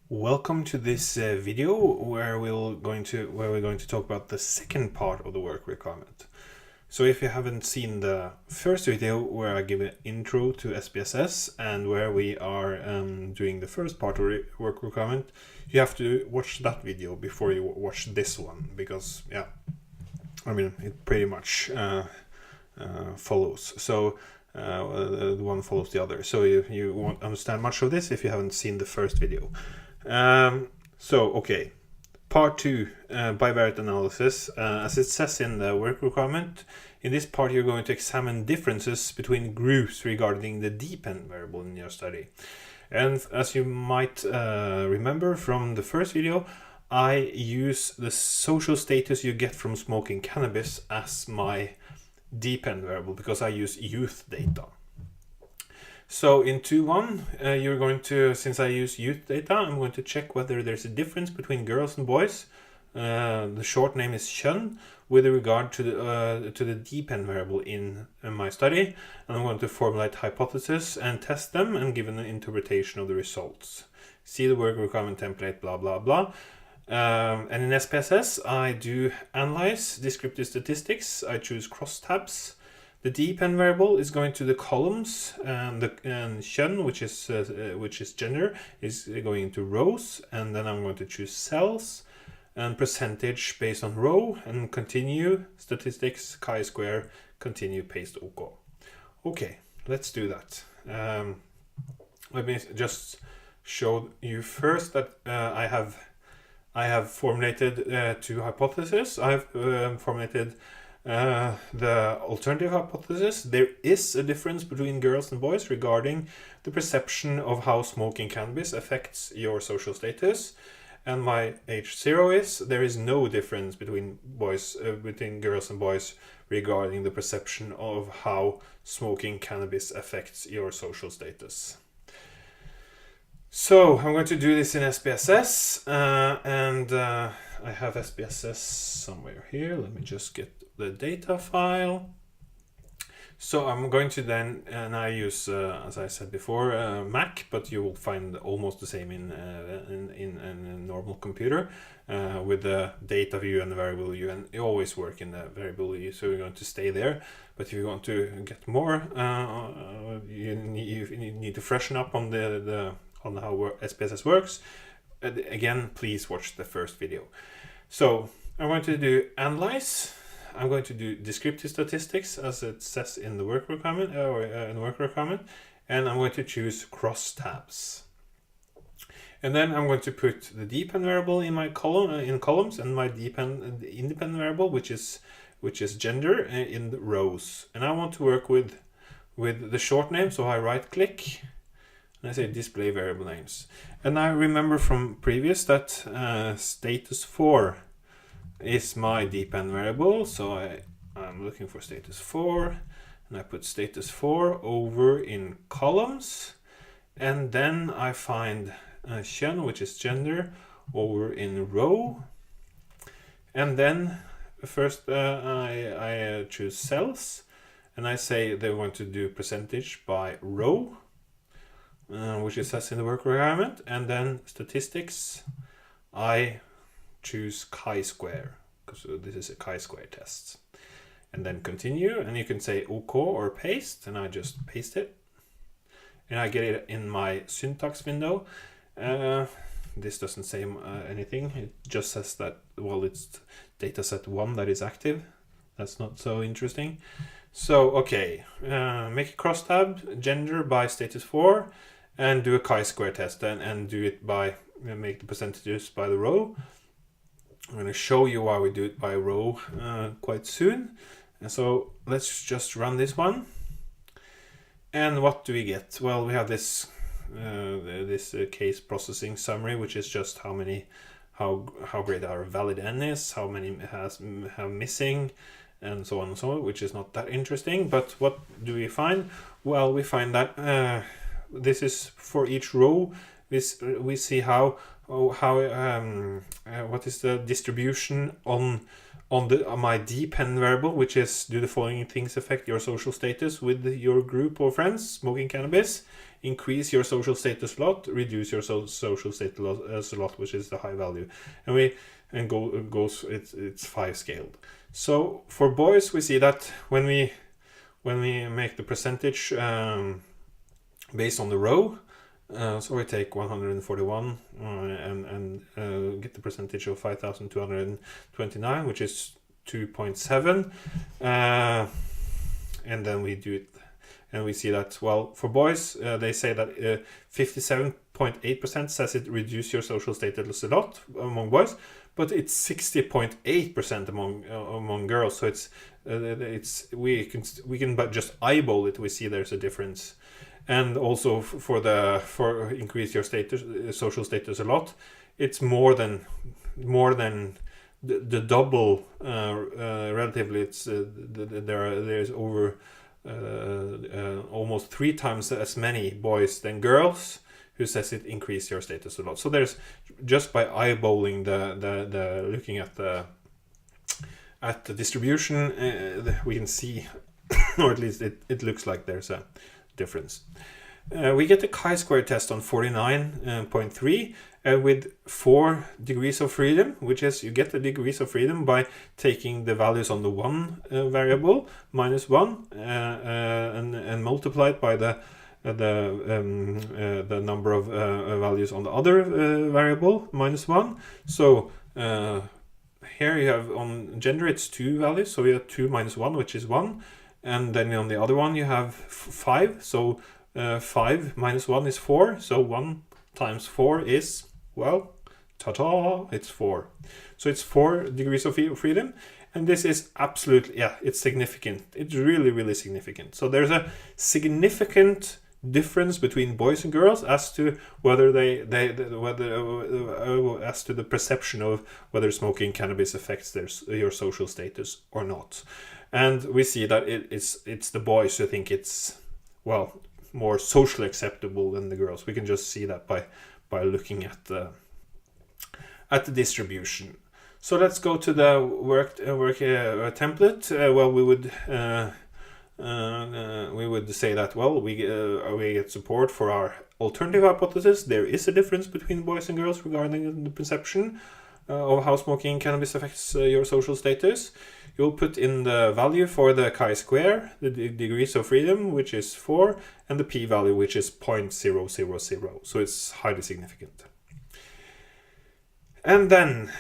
Welcome to this video where we're going to talk about the second part of the work requirement. So if you haven't seen the first video where I give an intro to SPSS and where we are doing the first part of work requirement, you have to watch that video before you watch this one, because it pretty much follows. So the one follows the other. So you won't understand much of this if you haven't seen the first video. Part 2, bivariate analysis. As it says in the work requirement, in this part you're going to examine differences between groups regarding the dependent variable in your study. And as you might remember from the first video, I use the social status you get from smoking cannabis as my dependent variable because I use youth data. So in 2.1, you're going to, since I use youth data, I'm going to check whether there's a difference between girls and boys. The short name is kjønn with regard to the dependent variable in my study. And I'm going to formulate hypotheses and test them and give an interpretation of the results. See the work requirement template, blah, blah, blah. And in SPSS, I do analyze descriptive statistics. I choose crosstabs. The dependent variable is going to the columns, and kjønn, which is gender, is going into rows, and then I'm going to choose cells and percentage based on row, and continue statistics chi-square, continue paste OK. Okay, let's do that. Let me just show you first that I have formulated two hypotheses. I've formulated the alternative hypothesis. There is a difference between girls and boys regarding the perception of how smoking cannabis affects your social status. And my H0 is there is no difference between girls and boys regarding the perception of how smoking cannabis affects your social status. So I'm going to do this in SPSS, and I have SPSS somewhere here. Let me just get the data file. So I'm going to then, and I use, as I said before, Mac, but you will find almost the same in a normal computer with the data view and the variable view, and you always work in the variable view, so you're going to stay there. But if you want to get more, you need to freshen up on on how SPSS works. Again, please watch the first video. So I'm going to do analyze. I'm going to do descriptive statistics as it says in the work requirement, and I'm going to choose crosstabs. And then I'm going to put the dependent variable in my columns, and my independent variable, which is gender, in the rows. And I want to work with the short name, so I right click and I say display variable names. And I remember from previous that status 4 is my dependent variable, so I'm looking for status 4, and I put status 4 over in columns, and then I find kjønn, which is gender, over in row, and then first I choose cells, and I say they want to do percentage by row, which it says in the work requirement, and then statistics I choose chi-square, because this is a chi-square test, and then continue, and you can say OK or paste, and I just paste it, and I get it in my syntax window. This doesn't say anything, it just says that, well, it's dataset 1 that is active. That's not so interesting. So okay, make a crosstab, gender by status 4, and do a chi-square test, and do it by, make the percentages by the row. I'm going to show you why we do it by row quite soon. And so let's just run this one. And what do we get? Well, we have this case processing summary, which is just how great our valid n is, how many have missing, and so on and so on, which is not that interesting. But what do we find? Well, we find that this is for each row. We see what is the distribution on my dependent variable, which is do the following things affect your social status with your group of friends smoking cannabis. increase your social status a lot, reduce your social status a lot, which is the high value. And it's 5 scaled. So for boys, we see that when we make the percentage based on the row, so we take 141 and get the percentage of 5,229, which is 2.7, and then we do it, and we see that, well, for boys, they say that 57.8% says it reduces your social status a lot among boys, but it's 60.8% among girls. So we can but just eyeball it. We see there's a difference. And also for increase your social status a lot, it's more than the double relatively. It's there's over almost 3 times as many boys than girls who says it increase your status a lot. So there's, just by eyeballing the looking at the distribution, we can see, or at least it looks like there's a difference. We get the chi-square test on 49.3 with 4 degrees of freedom, which is, you get the degrees of freedom by taking the values on the one variable minus 1 and multiply it by the number of values on the other variable minus 1. So here you have on gender it's 2 values, so we have 2 minus 1, which is 1. And then on the other one you have 5, so 5 minus 1 is 4, so 1 times 4 is, well, ta-da, it's 4. So it's 4 degrees of freedom, and this is absolutely, yeah, it's significant. It's really, really significant. So there's a significant difference between boys and girls as to whether as to the perception of whether smoking cannabis affects your social status or not. And we see that it's the boys who think it's, well, more socially acceptable than the girls. We can just see that by looking at the distribution. So let's go to the work template. Well, we would say that, well, we get support for our alternative hypothesis. There is a difference between boys and girls regarding the perception of how smoking cannabis affects your social status. You'll put in the value for the chi-square, the degrees of freedom, which is 4, and the p-value, which is 0.000. So it's highly significant. And then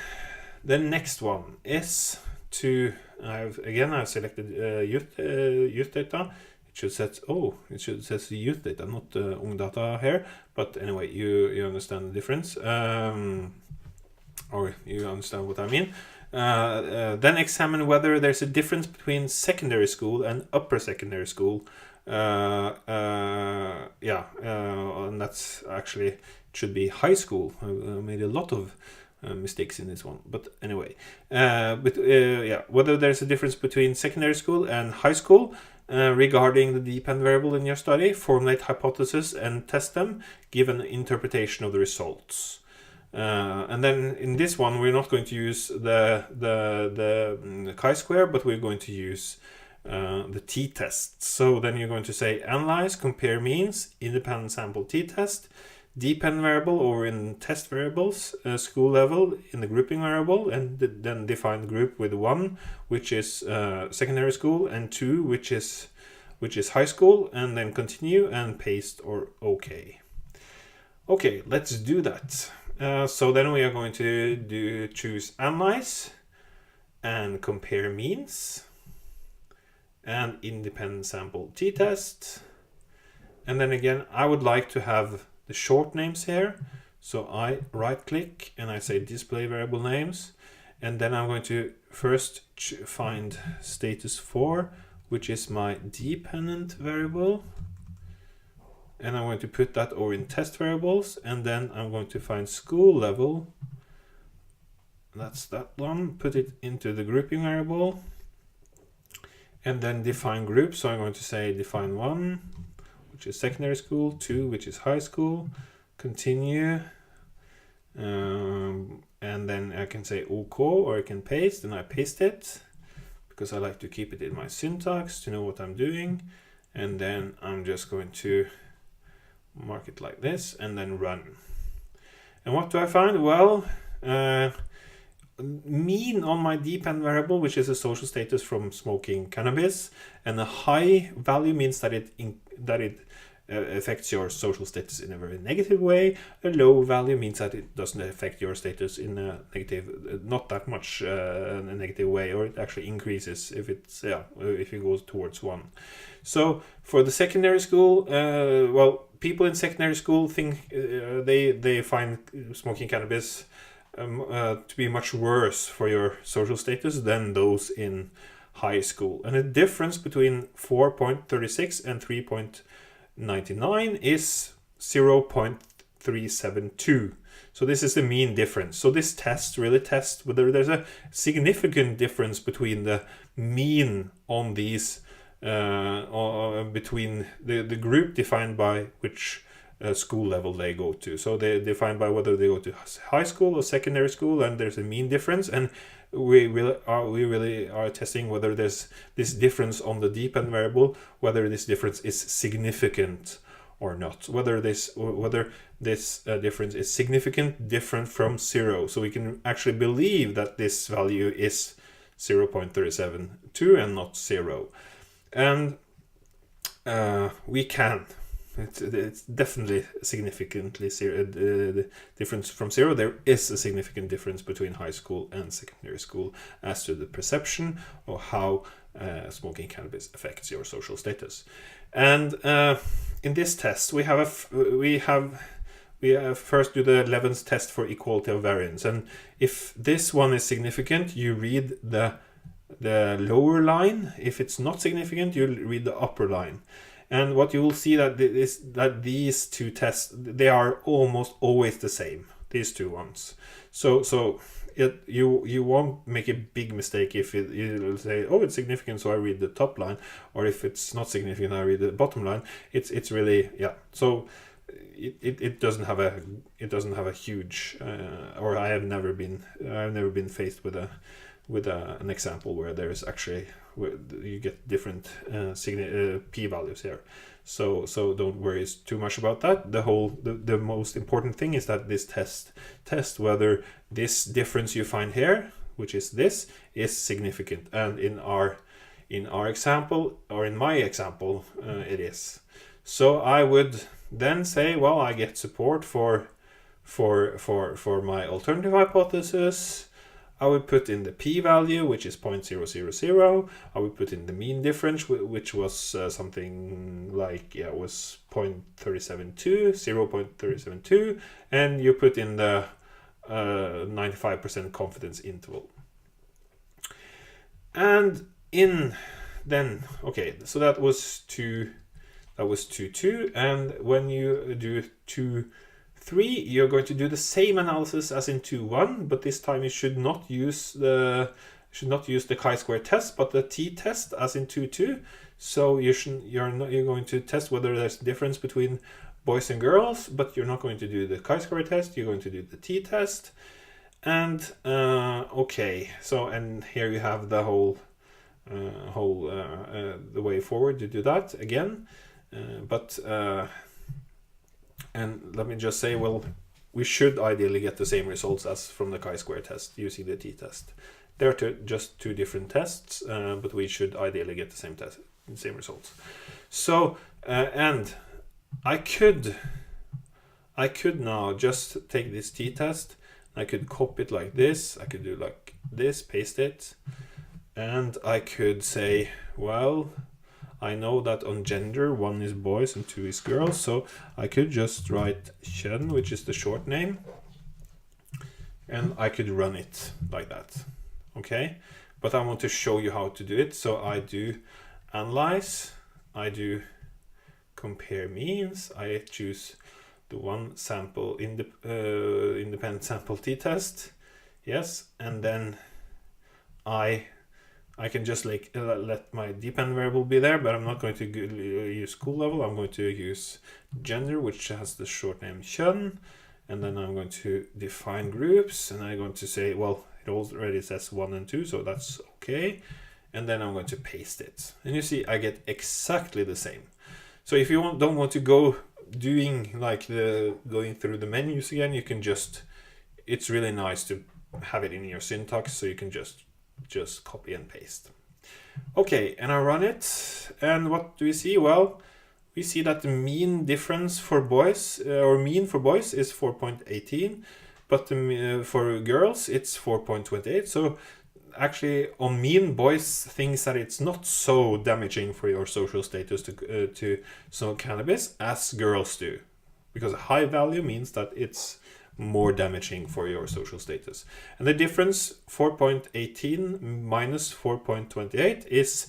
the next one is to, I've selected youth data. It should say youth data, not ung data here. But anyway, you understand the difference, or you understand what I mean. Then examine whether there's a difference between secondary school and upper secondary school. And that's actually, should be high school. I made a lot of mistakes in this one, but anyway, whether there's a difference between secondary school and high school regarding the dependent variable in your study, formulate hypotheses and test them, give an interpretation of the results. And then in this one, we're not going to use the chi-square, but we're going to use the t-test. So then you're going to say analyze, compare means, independent sample t-test, dependent variable over in test variables, school level in the grouping variable, and then define the group with 1, which is secondary school, and 2, which is high school, and then continue and paste or OK. Okay, let's do that. So then we are going to choose analyze and compare means and independent sample t-test. And then again, I would like to have the short names here. So I right click and I say display variable names. And then I'm going to first find status 4, which is my dependent variable. And I'm going to put that over in test variables, and then I'm going to find school level. That's that one. Put it into the grouping variable, and then define group. So I'm going to say define 1, which is secondary school, 2, which is high school, continue, and then I can say OK, or I can paste, and I paste it because I like to keep it in my syntax to know what I'm doing. And then I'm just going to mark it like this, and then run. And what do I find? Well, mean on my depend variable, which is a social status from smoking cannabis, and a high value means that it affects your social status in a very negative way. A low value means that it doesn't affect your status in a negative, not that much a negative way, or it actually increases if it's if it goes towards 1. So for the secondary school, well, people in secondary school think they find smoking cannabis to be much worse for your social status than those in high school. And the difference between 4.36 and 3.99 is 0.372. So this is the mean difference. So this test really tests whether there's a significant difference between the mean on these, between the group defined by which school level they go to. So they define by whether they go to high school or secondary school, and there's a mean difference. And we really are testing whether there's this difference on the depend variable, whether this difference is significant or not, whether this difference is significant, different from 0. So we can actually believe that this value is 0.372 and not 0. And we can. It's definitely significantly the difference from 0. There is a significant difference between high school and secondary school as to the perception of how smoking cannabis affects your social status. And in this test, we first do the Leven's test for equality of variance. And if this one is significant, you read the lower line. If it's not significant, you read the upper line. And what you will see that these two tests, they are almost always the same, these two ones. So you won't make a big mistake if you'll say, oh, it's significant, so I read the top line, or if it's not significant, I read the bottom line. It's really, yeah. So it doesn't have a huge, or I've never been faced with an example where there's actually you get different p-values here. So don't worry too much about that. The most important thing is that this test whether this difference you find here, which is this, is significant. And in our example, or in my example, it is. So I would then say, well, I get support for my alternative hypothesis. I would put in the p-value, which is 0.000. I would put in the mean difference, which was something like, it was 0.372, and you put in the 95% confidence interval. And so that was 2.2, and when you do 2.3, you're going to do the same analysis as in 2.1, but this time you should not use the chi-square test, but the t-test as in 2.2. So you're going to test whether there's a difference between boys and girls, but you're not going to do the chi-square test. You're going to do the t-test. And okay, so and here you have the whole the way forward to do that again, and let me just say, well, we should ideally get the same results as from the chi-square test using the t-test. There are just two different tests, but we should ideally get the same results. So, and I could now just take this t-test. I could copy it like this. I could do like this, paste it, and I could say, well, I know that on gender 1 is boys and 2 is girls, so I could just write kön, which is the short name, and I could run it like that. Okay, but I want to show you how to do it. So I do analyze, I do compare means, I choose the one sample independent sample t-test, yes, and then I can just let my depend variable be there, but I'm not going to use school level. I'm going to use gender, which has the short name kön, and then I'm going to define groups, and I'm going to say, well, it already says 1 and 2, so that's okay, and then I'm going to paste it, and you see I get exactly the same. So if you don't want to go doing like the going through the menus again, you can just, it's really nice to have it in your syntax, so you can just copy and paste. Okay, and I run it, and what do we see? Well, we see that the mean difference for boys, or mean for boys, is 4.18, but for girls it's 4.28. So actually, on mean, boys thinks that it's not so damaging for your social status to smoke cannabis as girls do, because a high value means that it's more damaging for your social status. And the difference, 4.18 minus 4.28, is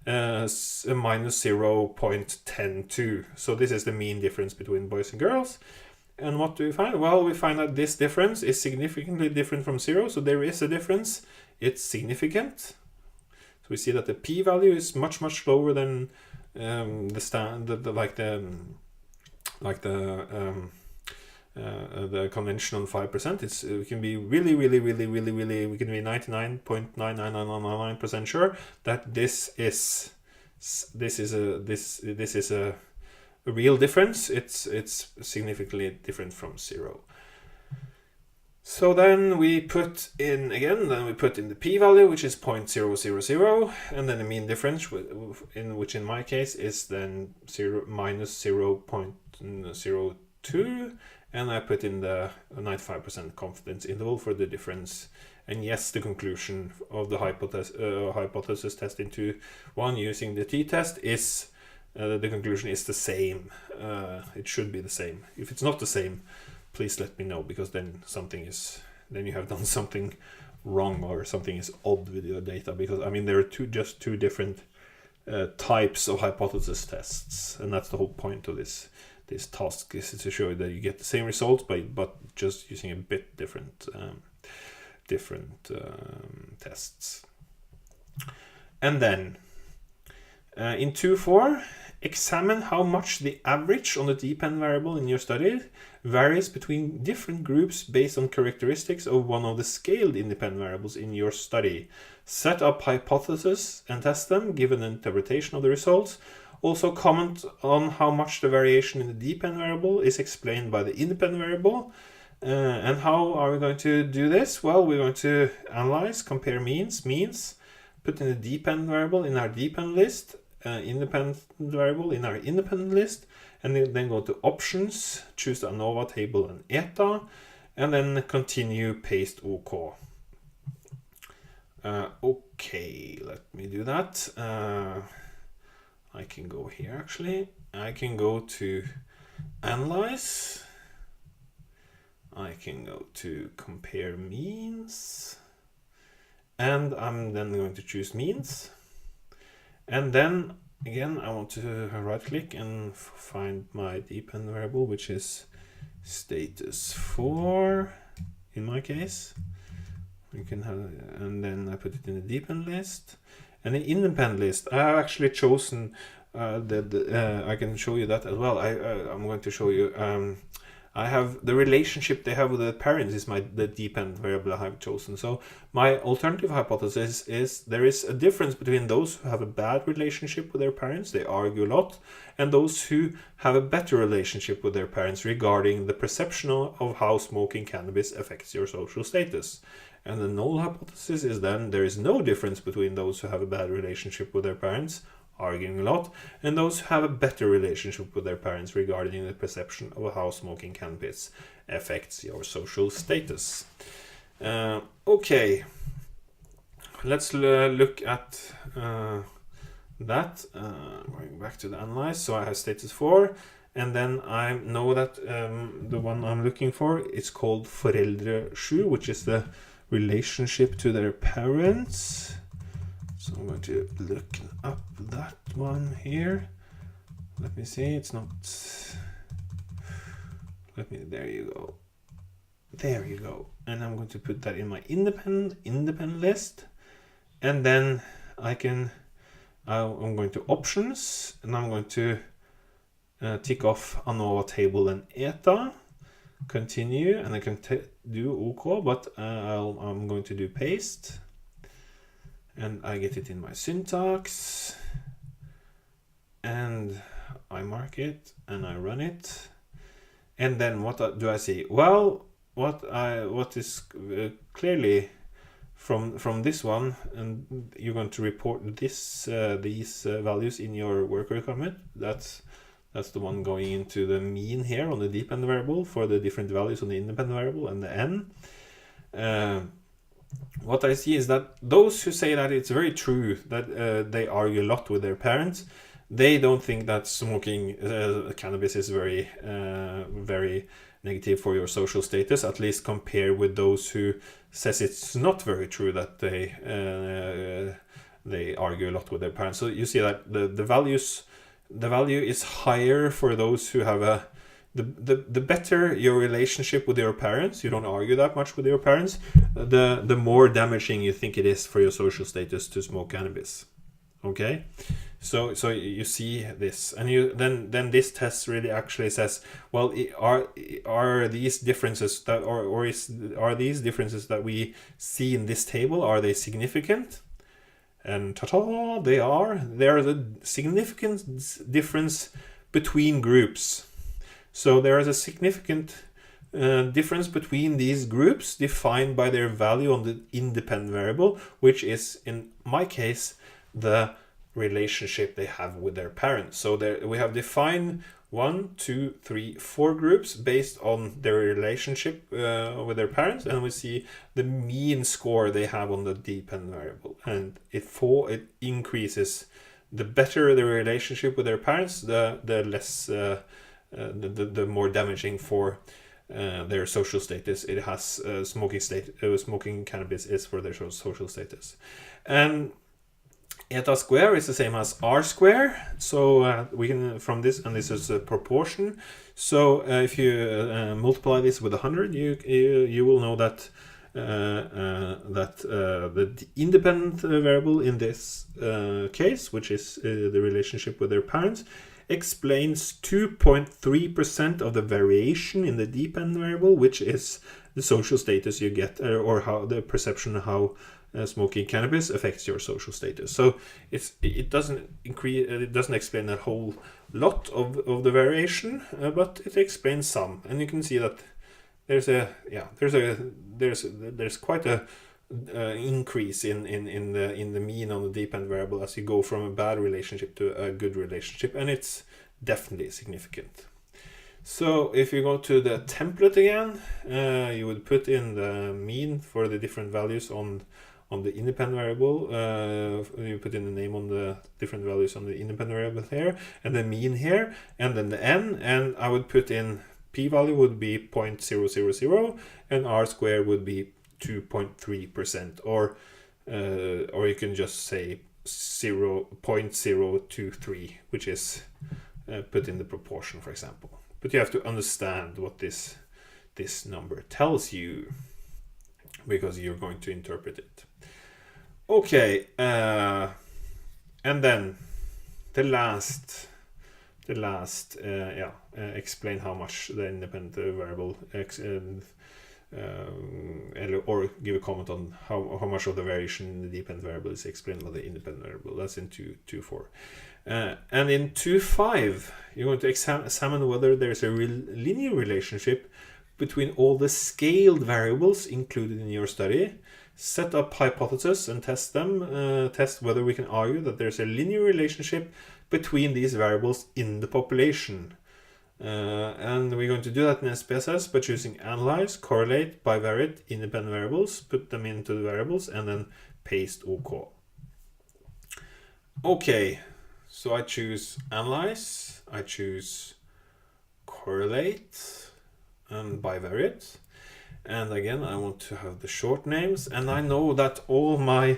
minus 0.102. So this is the mean difference between boys and girls. And what do we find? Well, we find that this difference is significantly different from 0. So there is a difference. It's significant. So we see that the p-value is much lower than the conventional 5%. It can be really, we can be 99.99999% sure that this is a real difference. It's significantly different from 0. So then we put in the p-value, which is 0.000, and then the mean difference, which in my case is then minus 0.02, and I put in the 95% confidence interval for the difference. And yes, the conclusion of the hypothesis test into 1 using the t-test is the conclusion is the same. It should be the same. If it's not the same, please let me know, because then you have done something wrong, or something is odd with your data. Because I mean, there are two different types of hypothesis tests, and that's the whole point of this task, is to show that you get the same results, but just using a bit different tests. And then in 2.4, examine how much the average on the depend variable in your study varies between different groups based on characteristics of one of the scaled independent variables in your study. Set up hypotheses and test them, given an interpretation of the results. Also comment on how much the variation in the depend variable is explained by the independent variable. And how are we going to do this? Well, we're going to analyze, compare means, put in the depend variable in our depend list, independent variable in our independent list, and then go to options, choose the ANOVA table and eta, and then continue, paste, OK. Okay, let me do that. I can go here actually. I can go to analyze. I can go to compare means, and I'm then going to choose means. And then again, I want to right click and find my depend variable, which is status 4 in my case. You can have, and then I put it in the depend list. And the independent list, I have actually chosen I can show you that as well. I'm going to show you. I have the relationship they have with their parents is the depend variable I have chosen. So my alternative hypothesis is there is a difference between those who have a bad relationship with their parents, they argue a lot, and those who have a better relationship with their parents regarding the perception of how smoking cannabis affects your social status. And the null hypothesis is then there is no difference between those who have a bad relationship with their parents, arguing a lot, and those who have a better relationship with their parents regarding the perception of how smoking cannabis affects your social status. Okay, let's look at that. Going back to the analyze, so I have status 4, and then I know that the one I'm looking for is called foreldre 7, which is the relationship to their parents. So I'm going to look up that one here. Let me see, it's not, there you go. There you go. And I'm going to put that in my independent list. And then I'm going to options, and I'm going to tick off ANOVA table and eta, continue, and I can do OK, but I'm going to do paste. And I get it in my syntax, and I mark it and I run it. And then what do I see? Well, what is clearly from this one, and you're going to report these values in your work requirement. That's the one going into the mean here on the dependent variable for the different values on the independent variable and the n. What I see is that those who say that it's very true that they argue a lot with their parents, they don't think that smoking cannabis is very negative for your social status, at least compared with those who says it's not very true that they argue a lot with their parents. So you see that the value is higher for those who have the better your relationship with your parents, you don't argue that much with your parents, the more damaging you think it is for your social status to smoke cannabis. Okay, so you see this, and you then this test really actually says, well, are these differences that are these differences that we see in this table, are they significant? And ta-ta, they are. They are the significant difference between groups. So there is a significant difference between these groups defined by their value on the independent variable, which is, in my case, the relationship they have with their parents. So there we have defined 1, 2, 3, 4 groups based on their relationship with their parents, and we see the mean score they have on the dependent variable, and it increases. The better the relationship with their parents, the less the more damaging for their social status it has. Smoking cannabis is for their social status. And eta square is the same as r square, so we can from this, and this is a proportion. So if you multiply this with 100, you will know that the independent variable in this case, which is the relationship with their parents, explains 2.3% of the variation in the dependent variable, which is the social status you get, or how the perception of how smoking cannabis affects your social status. So it doesn't explain a whole lot of the variation, but it explains some, and you can see that there's quite a increase in the mean on the dependent variable as you go from a bad relationship to a good relationship, and it's definitely significant. So if you go to the template again, you would put in the mean for the different values on the independent variable. You put in the name on the different values on the independent variable here, and the mean here, and then the n, and I would put in p-value would be 0.000, and r square would be 2.3%, or you can just say 0.023, which is put in the proportion, for example. But you have to understand what this number tells you, because you're going to interpret it. Okay, and then the last explain how much the independent variable or give a comment on how much of the variation in the dependent variable is explained by the independent variable. That's in 2.4. And in 2.5, you're going to examine whether there's a linear relationship between all the scaled variables included in your study. Set up hypotheses and test them. Test whether we can argue that there's a linear relationship between these variables in the population. And we're going to do that in SPSS by choosing analyze, correlate, bivariate, independent variables, put them into the variables, and then paste OK. Okay, so I choose analyze, I choose correlate and bivariate. And again, I want to have the short names, and I know that all the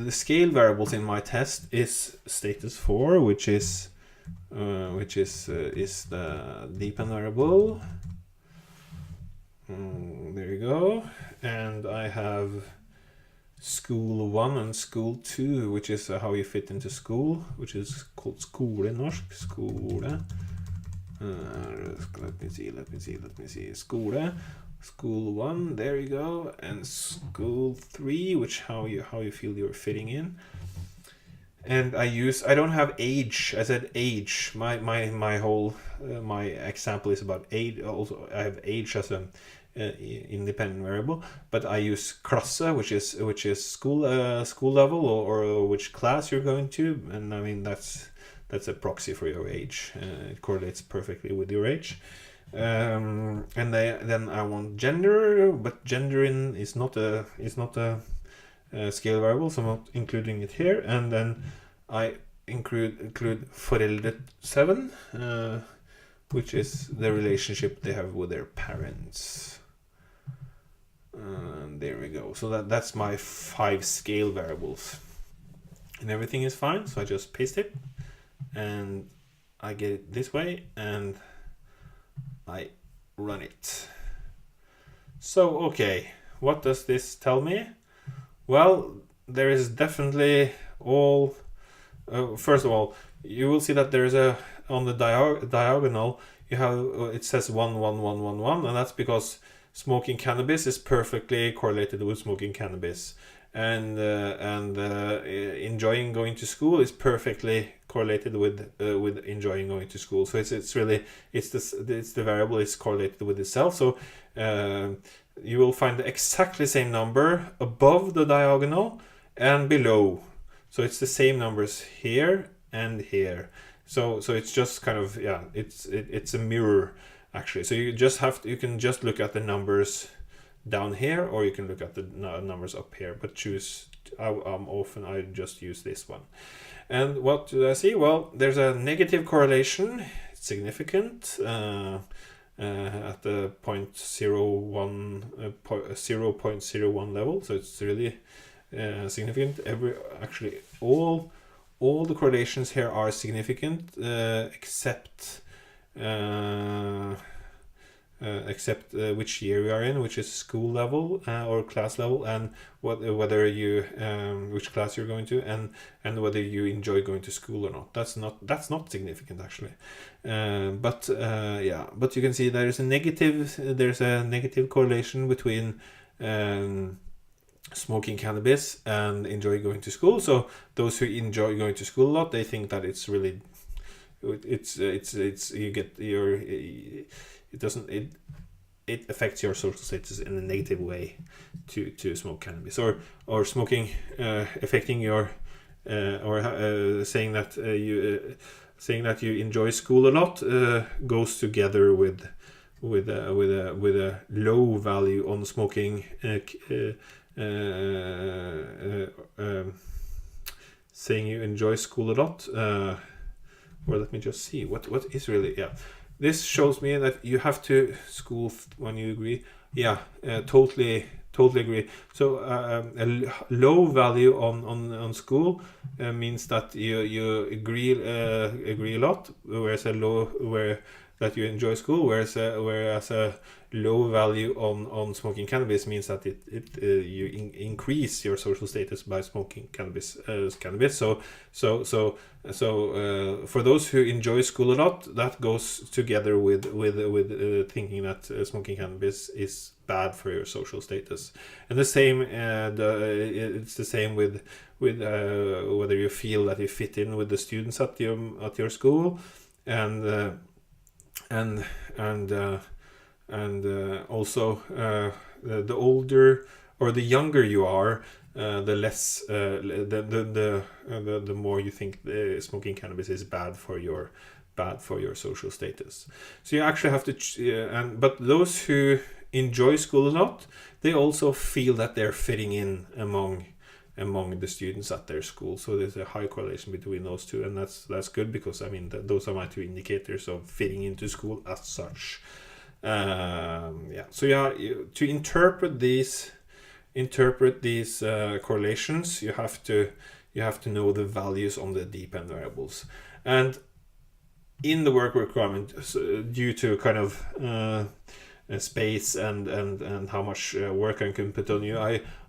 scale variables in my test is status 4, which is the dependent variable. There you go. And I have school 1 and school 2, which is how you fit into school, which is called skole norsk. Skole. Let me see. School 1, there you go, and school 3, which how you feel you're fitting in. and I don't have age. I said age. My whole my example is about age. Also, I have age as an independent variable, but I use klasse, which is school level, or which class you're going to, and I mean that's a proxy for your age. It correlates perfectly with your age. And then I want gender, but gender is not a scale variable, so I'm not including it here. And then I include foreldre7, which is the relationship they have with their parents. And there we go. So that's my 5 scale variables, and everything is fine. So I just paste it, and I get it this way, and I run it. So okay, what does this tell me? Well, there is definitely all. First of all, you will see that there is on the diagonal you have it says 1 1 1 1 1, and that's because smoking cannabis is perfectly correlated with smoking cannabis, and enjoying going to school is perfectly correlated with enjoying going to school. So it's really the variable is correlated with itself. So you will find the exactly same number above the diagonal and below. So it's the same numbers here and here. So it's just kind of, yeah, it's a mirror actually. So you can just look at the numbers down here, or you can look at the numbers up here, but choose. Often I just use this one. And what do I see? Well, there's a negative correlation. It's significant at the 0.01 level. So it's really significant. All the correlations here are significant, except which year you are in, which is school level or class level, and whether you which class you're going to, and whether you enjoy going to school or not. That's not significant actually. But you can see there's a negative correlation between smoking cannabis and enjoy going to school. So those who enjoy going to school a lot, they think that it's really you get your it affects your social status in a negative way to smoke cannabis, or smoking affecting your saying that you enjoy school a lot goes together with a low value on smoking saying you enjoy school a lot, or let me just see what is really, yeah. This shows me that you have to school when you agree. Yeah, totally agree. So a low value on school means that you agree a lot, whereas that you enjoy school, whereas a low value on smoking cannabis means that you increase your social status by smoking cannabis. So for those who enjoy school a lot, that goes together with thinking that smoking cannabis is bad for your social status. And the same it's the same with whether you feel that you fit in with the students at your school, and also the older or the younger you are, the less the more you think smoking cannabis is bad for your social status. So you actually have to but those who enjoy school a lot, they also feel that they're fitting in among the students at their school. So there's a high correlation between those two, and that's good, because I mean those are my 2 indicators of fitting into school as such. So yeah, to interpret these correlations, you have to know the values on the dependent variables. And in the work requirement, due to kind of space and how much work I can put on you,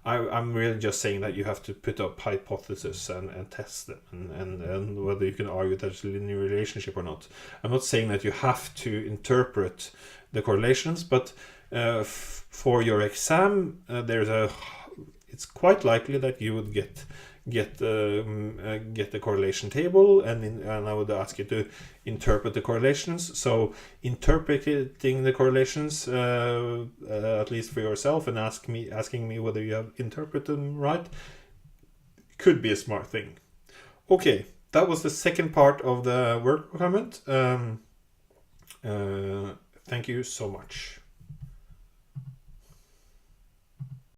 I'm really just saying that you have to put up hypotheses and test them, and whether you can argue that there's a linear relationship or not. I'm not saying that you have to interpret the correlations, but for your exam, it's quite likely that you would get the correlation table, and I would ask you to interpret the correlations. So interpreting the correlations, at least for yourself, and asking me whether you have interpreted them right, could be a smart thing. Okay, that was the second part of the work requirement. Thank you so much.